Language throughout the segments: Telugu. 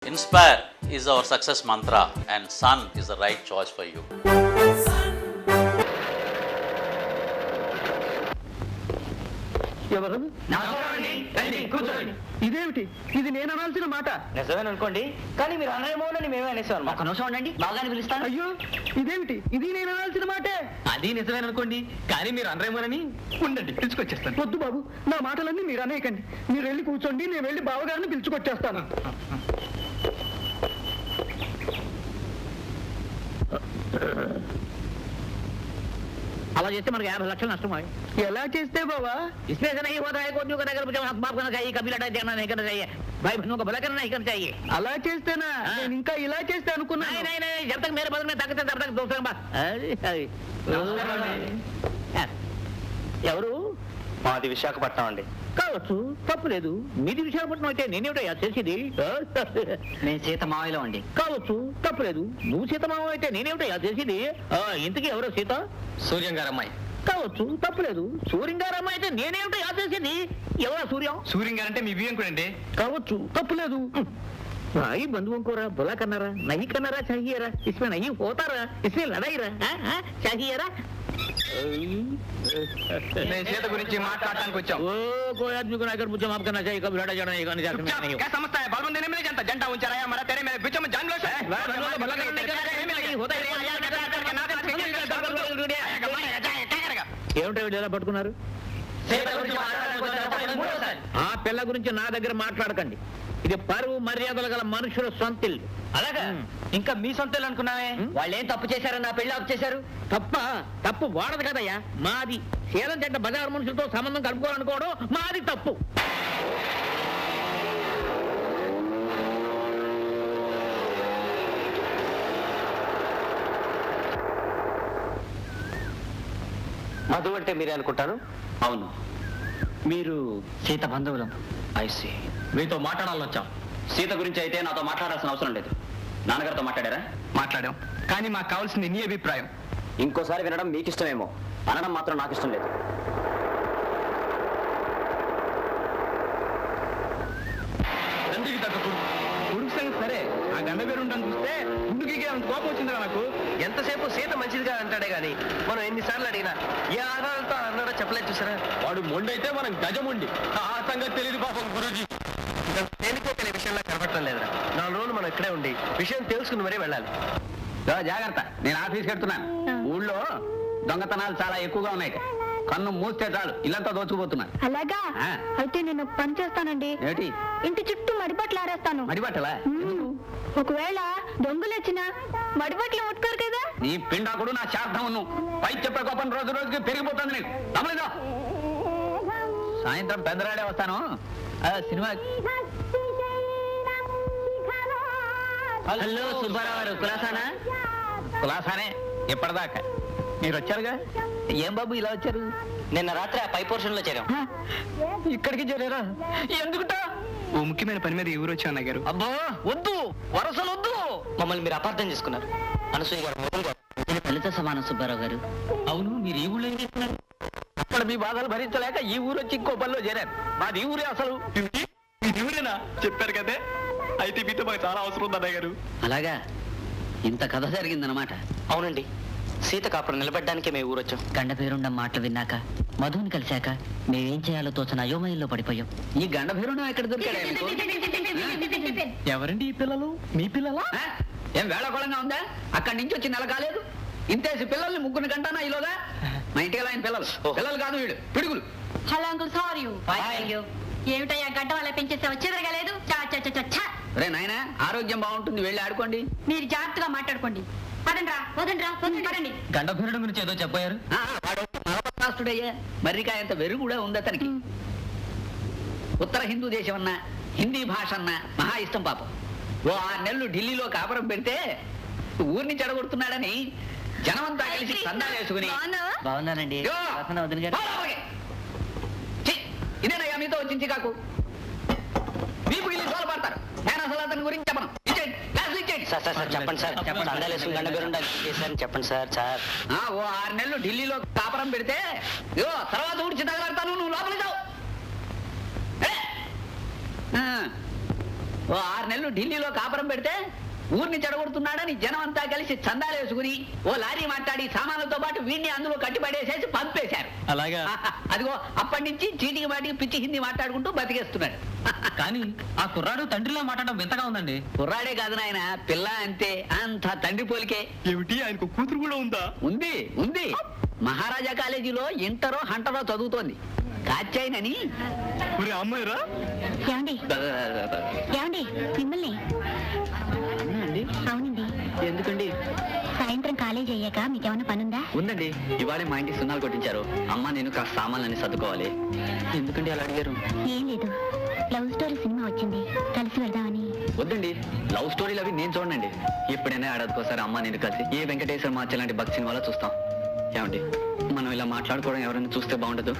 Inspire is our success mantra, and Sun is the right choice for you. ఎవరు? ఇదేమిటి? ఇది నేను అనాల్సిన మాట. నిజమేననుకోండి, కానీ మీరు అనరేమోనని మేమే అనేసాం. ఒక నిమిషం ఉండండి, బాగానే పిలుస్తాను. అయ్యో, ఇదేమిటి? ఇది నేను అనాల్సిన మాటే. అది నిజమేననుకోండి, కానీ మీరు అనరేమోనని ఉండండి, పిలుచుకొచ్చేస్తాను. వద్దు బాబు, నా మాటలన్నీ మీరు అనేయకండి. మీరు వెళ్ళి కూర్చోండి, నేను వెళ్ళి బావగారిని పిలుచుకొచ్చేస్తాను. అలా చేస్తే మనకు 50 లక్షలు నష్టం. ఎలా చేస్తే బావా? इसमें से नहीं होता है कोई का नगर मुझे माफ करना चाहिए, कभी लड़ाई झगड़ा नहीं करना चाहिए, भाई बहनों को भला करना नहीं करना चाहिए. అలా చేస్తేనా? నేను ఇంకా ఇలా చేస్తే అనుకున్నా. नहीं नहीं नहीं, जब तक मेरे बदल में ताकत है तब तक दोस्तों का ఎవరు? మాది విశాఖపట్నం అండి. కావచ్చు, తప్పులేదు. మీది విశాఖపట్నం అయితే నేనేమిటయ్యా చేసేది? నేను సీత మావయ్యలో అండి. కావచ్చు, తప్పులేదు. నువ్వు సీతమామ అయితే నేనేమిటయ్యా చేసేది? ఇంతకీ ఎవరో సీత? సూర్యం గారు అమ్మాయి. కావచ్చు, తప్పులేదు. సూర్యం గారు అమ్మాయి అయితే నేనేమిటయ్యా చేసేది? ఎవరా సూర్యం? సూర్యం గారు అంటే మీ బియ్యం అండి. కావచ్చు, తప్పులేదు. भाई बंधुओं को बुला करना रहा नहीं करना रहा चाहिए रहा, इसमें नहीं होता रहा, इसमें लड़ाई रहा चाहिए रहा. నేను సీత గురించి మాట్లాడడానికి వచ్చాం. ओ कोई आदमी को नाकर मुझे माफ करना चाहिए, कभी लड़ा जाना नहीं करना चाहिए. क्या समझता है? बालबंद देने में नहीं जानता, जनता ऊंचा रहा हमारा तेरे मेरे बीच में जान लो सर. भला करना नहीं करना होता है. ఏమిటో ఎలా పట్టుకున్నారు? ఆ పిల్ల గురించి నా దగ్గర మాట్లాడకండి. ఇది పరువు మర్యాదలు గల మనుషుల సొంతిల్లు. అలాగా? ఇంకా మీ సొంత అనుకున్నావే. వాళ్ళు ఏం తప్పు చేశారని నా పెళ్లి ఆఫ్ చేశారు? తప్పు వాడదు కదయ్యా, మాది. శీలం చెడ్డ బజారు మనుషులతో సంబంధం కలుపుకోవాలనుకోవడం మాది తప్పు. మధు అంటే మీరే అనుకుంటాను. అవును, మీరు సీత బంధువులం. ఐసి మీతో మాట్లాడాలని వచ్చాం. సీత గురించి అయితే నాతో మాట్లాడాల్సిన అవసరం లేదు. నాన్నగారితో మాట్లాడారా? మాట్లాడాం, కానీ మాకు కావాల్సింది నీ అభిప్రాయం. ఇంకోసారి వినడం మీకు ఇష్టమేమో, అనడం మాత్రం నాకు ఇష్టం లేదు. కొడుకు సంగతి సరే, ఆ గండ పేరు ఉంటాను చూస్తే ముందుకి కోపం వచ్చిందిరా నాకు. ఎంతసేపు సీత మంచిదిగా అంటాడే గాని మనం ఎన్నిసార్లు అడిగినా ఏ ఆధారాలతో అన్నాడో చెప్పలేదు. చూసారా, వాడు మొండైతే మనం గజముండి. ఆ సంగతి తెలియదు పాపం గురూజీ. తేలిపోకలే విషయంలో కనపడటం లేదురా. 4 రోజులు మనం ఇక్కడే ఉండి విషయం తెలుసుకుని మరీ వెళ్ళాలి. జాగ్రత్త, నేను ఆఫీస్కి వెళ్తున్నాను. ఊళ్ళో దొంగతనాలు చాలా ఎక్కువగా ఉన్నాయి. కన్ను మూస్తే చాలు ఇల్లంతా దోచుకుపోతున్నారు. అలాగా? అయితే నేను పని చేస్తానండి. ఏంటి? ఇంటి చుట్టూ మడిబట్టలు ఆరేస్తాను. మడిబట్టలా? ఒకవేళ దొంగలు వచ్చినా మడిబట్టలు ముట్టుకోరు కదా. నీ పిండాకుడు నా శార్థం ఉన్ను. పై చెప్పే కోపం రోజు రోజుకి పెరిగిపోతుంది నీకు. తమలేదా? సాయంత్రం పెద్దరాడే వస్తాను. సినిమా. హలో సుబ్బారావు గారు, కులాసానా? కులాసానే ఎప్పటిదాకా. మీరు వచ్చారుగా. ఏం బాబు ఇలా వచ్చారు? నిన్న రాత్రి ఆ పై పోర్షన్ లో చేరాం. ఇక్కడికి చేరారా? ఎందుకుటా? ఓ ముఖ్యమైన పని మీద ఈ ఊరు వచ్చా అన్నయ్య గారు. అబ్బో వద్దు, వరసలు వద్దు. మమ్మల్ని మీరు అపార్థం చేసుకున్నారు. అనసూయ గారు ఫలిత సమానం సుబ్బారావు గారు. అవును, మీరు ఈ ఊళ్ళో ఏం చేస్తున్నారు? అక్కడ మీ బాధలు భరించలేక ఈ ఊరు వచ్చి ఇంకో పనిలో చేరారు. మాది ఈ ఊరే అసలు. ఇది ఊరేనా? చెప్పారు కదే. అయితే మీతో మాకు చాలా అవసరం ఉంది అన్నయ్య గారు. అలాగా? ఇంత కథ జరిగిందనమాట. అవునండి, సీత కాపురం నిలబెట్టడానికే మేము ఊరొచ్చాం. గండ పేరుండ మాటలు విన్నాక, మధుని కలిశాక మేమేం చేయాలో తోచన అయోమయంలో పడిపోయాం. ఈ గండ భీరుడు ఎక్కడ దొరికాడా మీకు? ఎవరండి ఈ పిల్లలు? మీ పిల్లలా? ఏం వేళకోళంగా ఉందా? అక్కడి నుంచి వచ్చి నెల కాలేదు, ఇంతేసి పిల్లల్ని ముగ్గురు గంటనా ఇలోగా. మా ఇంటికి ఆయన పిల్లలు. పిల్లలు కాదు వీడు, పిడుగులు. Hello uncle, sorry. ఏమిటయ్యా గడ్డ వల్ల పెంచేస్తే వచ్చేదరగా లేదు. రే నాయనా, ఆరోగ్యం బాగుంటుంది, వెళ్ళి ఆడుకోండి. మీరు జాగ్రత్తగా మాట్లాడుకోండి. పదండి. గండ భీరుడు గురించి ఏదో చెప్పారు. వాడు నవపత్రాస్తుడయ్యా. మర్రికాయ అంత వెరుగు కూడా ఉంది అతనికి. ఉత్తర హిందూ దేశం అన్నా, హిందీ భాష అన్నా మహా ఇష్టం పాపం. ఓ 6 నెలలు ఢిల్లీలో కాపురం పెడితే ఊరిని చెడగొడుతున్నాడని జనమంతా కలిసి చందాలు వేసుకుని. బాగున్నానండి. ఇదేనయ్యా మీతో వచ్చించి కాకు. మీకు వీళ్ళు సోలు పడతారు. నేను అసలు అతని గురించి చెప్పను. సార్ చెప్పండి సార్, చందాలు వేసుకుని గండ భీరుడు చెప్పండి సార్. ఓ 6 నెలలు ఢిల్లీలో కాపురం పెడితే తర్వాత ఊడ్చి తగలాడతాను, నువ్వు లోపలికి ఓ 6 నెలలు ఢిల్లీలో కాపురం పెడితే ఊరిని చెడగొడుతున్నాడని జనం అంతా కలిసి చందాలు వేసుకుని ఓ లారీ మాట్లాడి సామాన్లతో పాటు వీడిని అందులో కట్టిపడేసేసి పంపేశారు. అలాగా? అదిగో అప్పటి నుంచి చీటికి మాటికి పిచ్చి హిందీ మాట్లాడుకుంటూ బతికేస్తున్నాడు. కానీ ఆ కుర్రాడు తండ్రిలా మాట్లాడడం వింతగా ఉందండి. కుర్రాడే కాదు నాయన, పిల్ల అంతే, అంత తండ్రి పోలికే. ఏమిటి ఆయనకు కూతురు కూడా ఉందా? ఉంది ఉంది. మహారాజా కాలేజీలో ఇంటరో హంటరో చదువుతోంది. కాచాయినని. ఒరే అమ్మాయిరా? ఏమండి ఏమండి మిమ్మల్ని. అవునండి. ఎందుకండి? సాయంత్రం కాలేజ్ అయ్యాక మీకేమైనా పనుందా? ఉందండి, ఇవాళే మా ఇంటికి సున్నాలు కొట్టించారు. అమ్మ నేను కాస్త సామాన్లన్నీ సర్దుకోవాలి. ఎందుకండి అలా అడిగారు? ఏం లేదు, లవ్ స్టోరీ సినిమా వచ్చింది, కలిసి వెళ్దామని. వద్దండి, లవ్ స్టోరీలు అవి నేను చూడండి. ఎప్పుడైనా ఏడాదికోసారి అమ్మ నేను కలిసి ఏ వెంకటేశ్వర మార్చి లాంటి భక్తి సినిమాలో చూస్తాం. ఏమండి, మనం ఇలా మాట్లాడుకోవడం ఎవరైనా చూస్తే బాగుండదు.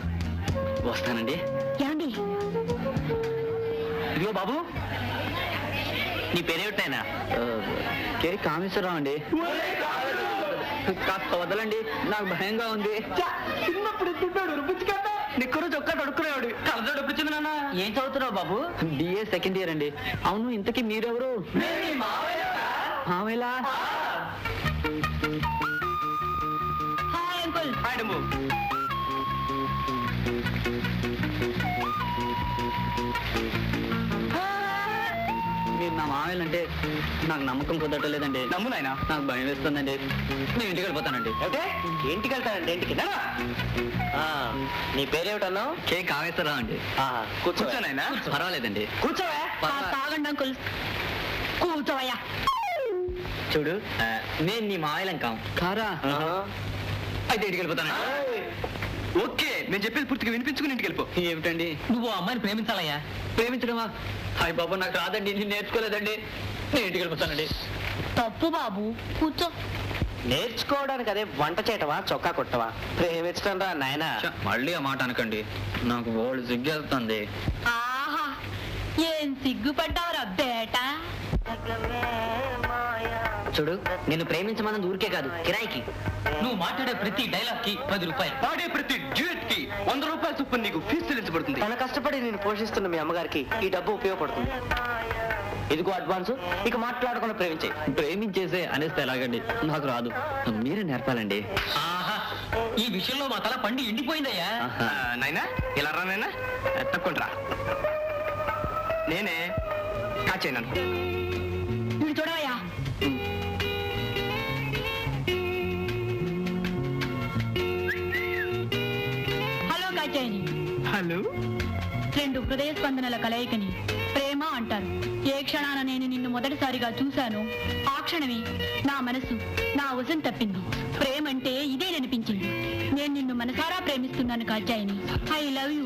వస్తానండి. ఏమండి ఇదిగో బాబు, నీ పేరేమిటైనా? కే కామేశ్వరరావు అండి. కాస్త వదలండి, నాకు భయంగా ఉంది. చిన్నప్పుడు నిక్కరు చొక్కా తొడుక్కునేవాడు. కలజోడు ఎప్పుడుచ్చింది నాన్న? ఏం చదువుతున్నావు బాబు? బిఏ సెకండ్ ఇయర్ అండి. అవును, ఇంతకీ మీరెవరు? మామయ్యలా? Hi uncle. మీరు నా మామయ్యలంటే నాకు నమ్మకం కుదరలేదండి. నమ్ము నాయనా. నాకు భయం వేస్తుందండి. నేను ఇంటికి వెళ్ళిపోతానండి. అంటే ఇంటికి వెళ్తానండి. ఇంటికి నీ పేరేమిటన్నావు? కే కామేశ్వరరావు అండి. కూర్చోనాయనా. పర్వాలేదండి. కూర్చోవే. తాగండి అంకుల్. కూర్చోవయ్యా. చూడు, నేను నీ మామయ్యలం కాం. కారా? అయితే ఇంటికి వెళ్ళిపోతానండి. ఓకే, నేను చెప్పేది పూర్తిగా వినిపించుకుని ఇంటికి వెళ్ళిపో. ఏమిటండి? నువ్వు ఆ అమ్మాయిని ప్రేమించాలయ్యా? ప్రేమించడమా? హాయ్ బాబు, నాకు రాదండి, నేను నేర్చుకోలేదండి. నేను ఇంటికి వెళ్ళిపోతానండి. తప్పు బాబు, కూర్చో. నేర్చుకోవడానికి అదే వంట చేయటవా, చొక్కా కొట్టవా? ప్రేమించడం రా నాయనా. మళ్ళీ ఆ మాట అనకండి, నాకు ఓల్డ్ సిగ్గేస్తుంది. ఆహా, ఏం సిగ్గుపడ్డావురా బేటా. చూడు, నేను ప్రేమించమన్నది ఊరికే కాదు, కిరాయికి. నువ్వు మాట్లాడే ప్రతి డైలాగ్ కి 10 రూపాయలు. పాడే ప్రతి డ్యూట్ కి 100 రూపాయల చొప్పున నీకు ఫీజు చెల్లించబడుతుంది. తన కష్టపడి నేను పోషిస్తున్న మీ అమ్మగారికి ఈ డబ్బు ఉపయోగపడుతుంది. ఇదిగో అడ్వాన్స్. ఇక మాట్లాడకుండా ప్రేమించే. ప్రేమించేసే అనేస్తే ఎలాగండి? నాకు రాదు, మీరే నేర్పాలండి. ఈ విషయంలో మా తల పండి ఎండిపోయిందయ్యా. నాయనా, ఇలా రా నాయనా. తక్కువ రా. నేనే కాచేనాను. ఇది చూడవయ్యా. హలో కాచాయిని. హలో. 2 హృదయ స్పందనల కలయికని ప్రేమ అంటారు. ఏ క్షణాన నేను నిన్ను మొదటిసారిగా చూశాను, ఆ క్షణమే నా మనసు నా వశం తప్పింది. ప్రేమ అంటే ఇదేననిపించింది. నేను నిన్ను మనసారా ప్రేమిస్తున్నాను కాచాయిని. I love you.